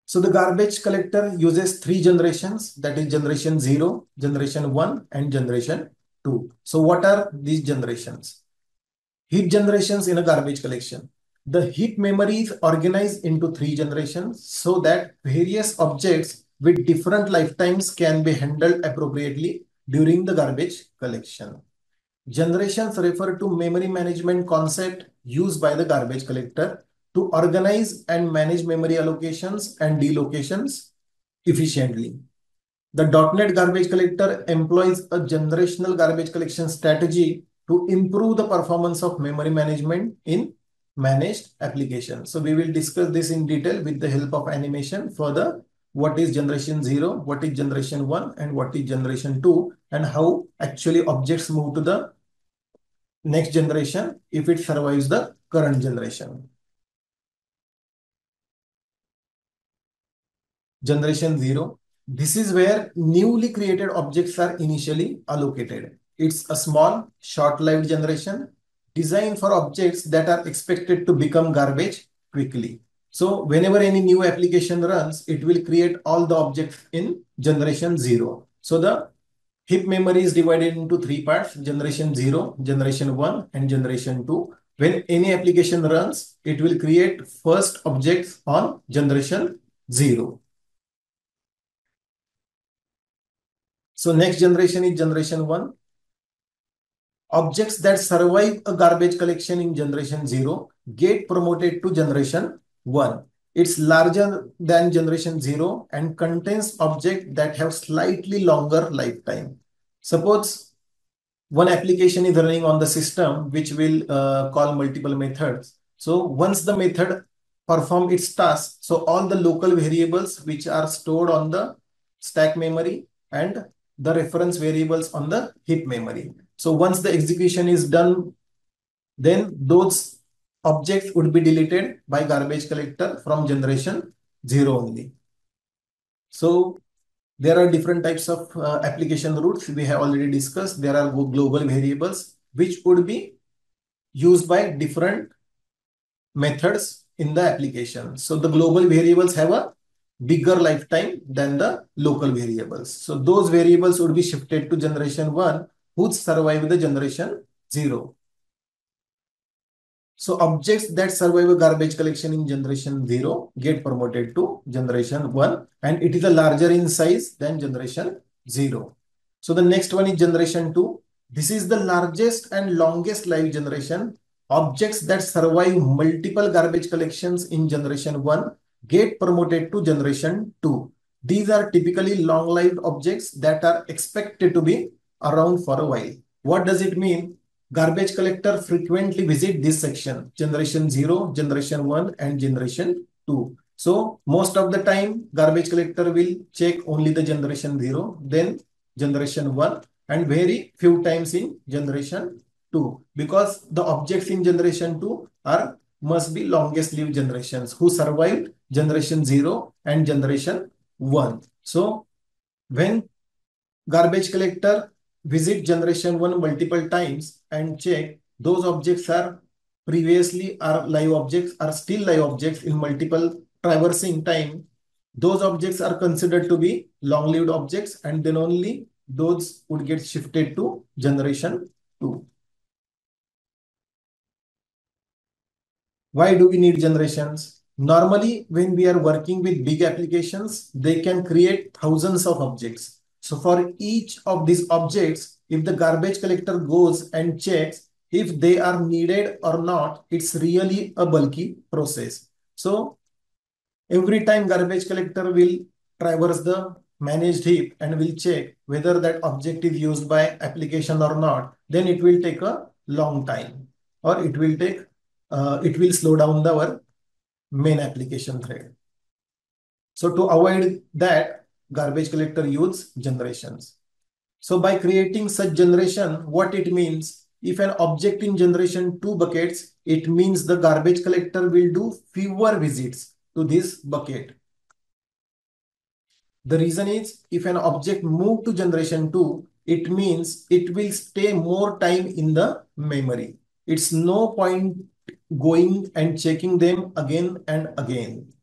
So the garbage collector uses three generations, that is generation 0, generation 1, and generation 2. So what are these generations? Heap generations in a garbage collection. The heap memory is organized into three generations so that various objects with different lifetimes can be handled appropriately during the garbage collection. Generations refer to memory management concept used by the garbage collector to organize and manage memory allocations and delocations efficiently. The .NET garbage collector employs a generational garbage collection strategy to improve the performance of memory management in managed applications. So we will discuss this in detail with the help of animation. Further, what is generation 0, what is generation 1, and what is generation 2, and how actually objects move to the next generation if it survives the current generation. Generation 0. This is where newly created objects are initially allocated. It's a small, short-lived generation designed for objects that are expected to become garbage quickly. So whenever any new application runs, it will create all the objects in generation 0. So the heap memory is divided into three parts: generation 0, generation 1, and generation 2. When any application runs, it will create first objects on generation 0. So next generation is generation 1. Objects that survive a garbage collection in generation 0 get promoted to generation 1. It's larger than generation 0 and contains objects that have slightly longer lifetime. Suppose one application is running on the system which will call multiple methods. So once the method perform its task, so all the local variables which are stored on the stack memory and the reference variables on the heap memory. So once the execution is done, then those objects would be deleted by garbage collector from generation 0 only. So there are different types of application routes we have already discussed. There are global variables which would be used by different methods in the application. So the global variables have a bigger lifetime than the local variables. So those variables would be shifted to generation 1 which survive the generation 0. So objects that survive a garbage collection in generation 0 get promoted to generation 1 and it is a larger in size than generation 0. So the next one is generation 2. This is the largest and longest life generation. Objects that survive multiple garbage collections in generation 1 get promoted to generation 2. These are typically long-lived objects that are expected to be around for a while. What does it mean? Garbage collector frequently visit this section, generation 0, generation 1, and generation 2. So most of the time, garbage collector will check only the generation 0, then generation 1, and very few times in generation 2. Because the objects in generation 2 are must be longest lived generations who survived generation 0 and generation 1. So when garbage collector visit generation 1 multiple times and check those objects are previously are live objects are still live objects in multiple traversing time, those objects are considered to be long-lived objects and then only those would get shifted to generation 2. Why do we need generations? Normally, when we are working with big applications, they can create thousands of objects. So for each of these objects, if the garbage collector goes and checks if they are needed or not, it's really a bulky process. So every time garbage collector will traverse the managed heap and will check whether that object is used by application or not, then it will take a long time or it will slow down our main application thread. So to avoid that, garbage collector use generations. So by creating such generation, what it means, if an object in generation 2 buckets, it means the garbage collector will do fewer visits to this bucket. The reason is if an object move to generation 2, it means it will stay more time in the memory. It's no point going and checking them again and again.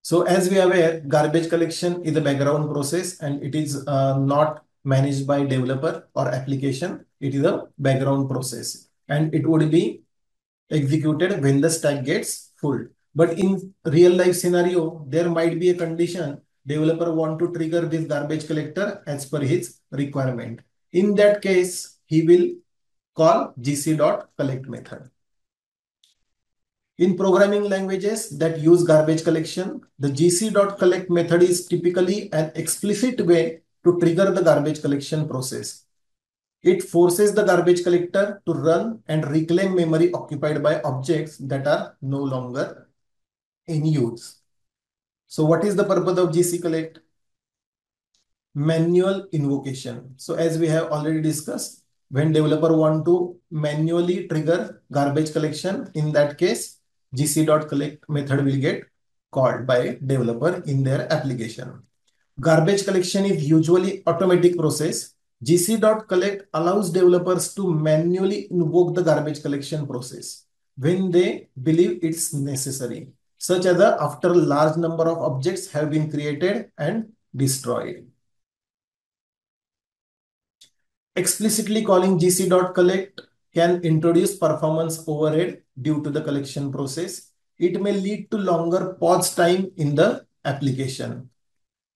So as we are aware, garbage collection is a background process and it is not managed by developer or application. It is a background process and it would be executed when the stack gets full. But in real life scenario, there might be a condition developer want to trigger this garbage collector as per his requirement. In that case, he will call gc.collect method. In programming languages that use garbage collection, the gc.collect method is typically an explicit way to trigger the garbage collection process. It forces the garbage collector to run and reclaim memory occupied by objects that are no longer in use. So what is the purpose of GC collect? Manual invocation. So as we have already discussed, when developer want to manually trigger garbage collection, in that case, gc.collect method will get called by developer in their application. Garbage collection is usually automatic process. gc.collect allows developers to manually invoke the garbage collection process when they believe it's necessary, such as after a large number of objects have been created and destroyed. Explicitly calling gc.collect can introduce performance overhead due to the collection process. It may lead to longer pause time in the application,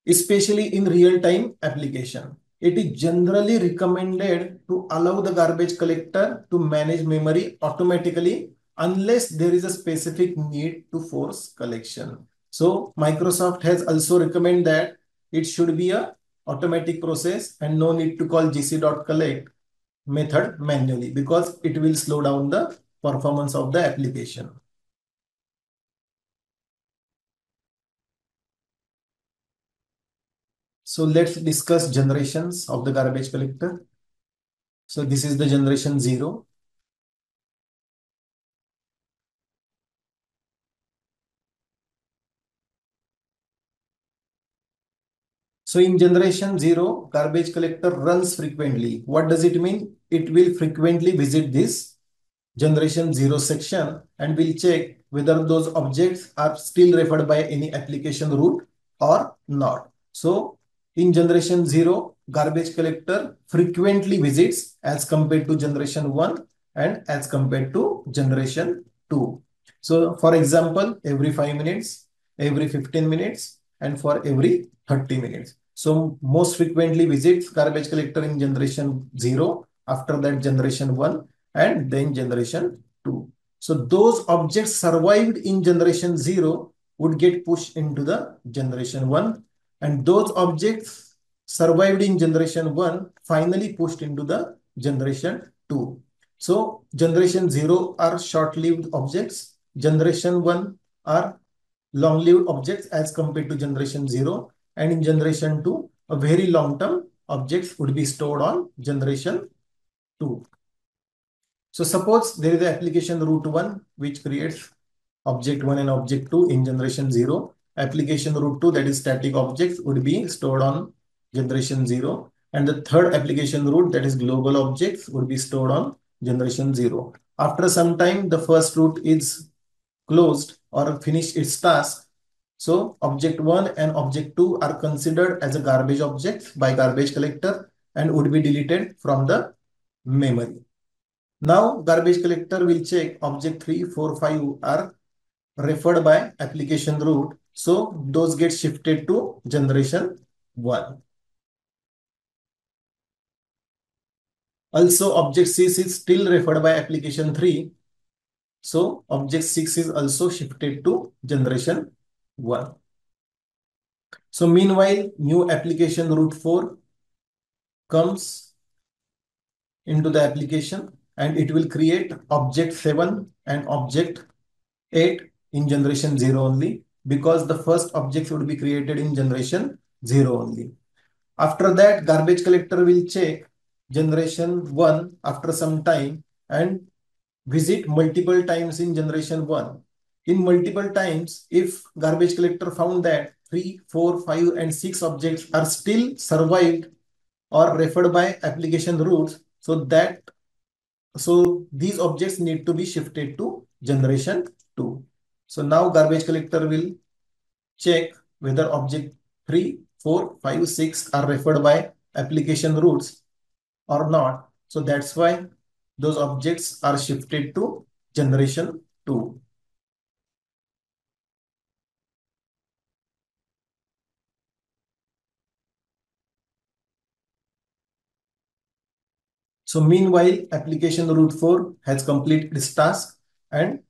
especially in real-time application. It is generally recommended to allow the garbage collector to manage memory automatically unless there is a specific need to force collection. So Microsoft has also recommended that it should be a automatic process and no need to call gc.collect method manually because it will slow down the performance of the application. So let's discuss generations of the garbage collector. So this is the generation 0. So in generation 0, garbage collector runs frequently. What does it mean? It will frequently visit this generation 0 section and will check whether those objects are still referred by any application root or not. So in generation 0, garbage collector frequently visits as compared to generation 1 and as compared to generation 2. So for example, every 5 minutes, every 15 minutes, and for every 30 minutes. So most frequently visits garbage collector in generation 0, after that generation 1, and then generation 2. So those objects survived in generation 0 would get pushed into the generation 1, and those objects survived in generation 1 finally pushed into the generation 2. So generation 0 are short-lived objects, generation 1 are long-lived objects as compared to generation 0, and in generation 2 a very long-term objects would be stored on generation 2. So suppose there is an application root 1 which creates object 1 and object 2 in generation 0. Application root 2, that is static objects, would be stored on generation 0. And the third application root, that is global objects, would be stored on generation 0. After some time, the first root is closed or finished its task. So object 1 and object 2 are considered as a garbage object by garbage collector and would be deleted from the memory. Now garbage collector will check object 3, 4, 5 are referred by application root. So those get shifted to generation 1. Also object 6 is still referred by application 3. So object 6 is also shifted to generation 1. So meanwhile, new application root 4 comes into the application and it will create object 7 and object 8 in generation 0 only, because the first objects would be created in generation 0 only. After that, garbage collector will check generation 1 after some time and visit multiple times in generation 1. In multiple times, if garbage collector found that 3, 4, 5, and 6 objects are still survived or referred by application roots, so these objects need to be shifted to generation 2. So now garbage collector will check whether object 3, 4, 5, 6 are referred by application routes or not. So that's why those objects are shifted to generation 2. So meanwhile, application route 4 has completed its task and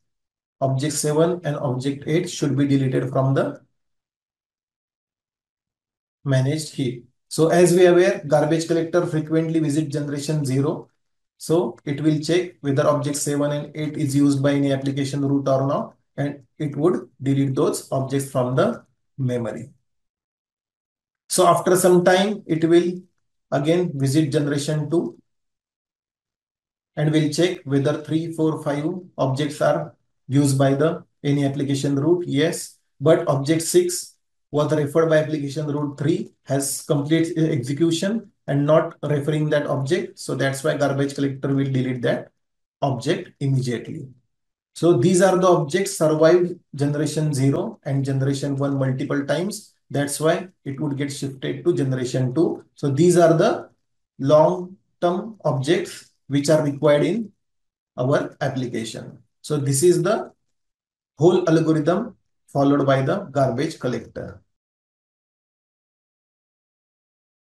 object 7 and object 8 should be deleted from the managed heap. So as we are aware, garbage collector frequently visit generation 0. So it will check whether object 7 and 8 is used by any application route or not, and it would delete those objects from the memory. So after some time, it will again visit generation 2 and will check whether 3, 4, 5 objects are used by the any application route. Yes, but object 6 was referred by application route 3 has complete execution and not referring that object. So that's why garbage collector will delete that object immediately. So these are the objects survived generation 0 and generation 1 multiple times. That's why it would get shifted to generation 2. So these are the long-term objects which are required in our application. So this is the whole algorithm followed by the garbage collector.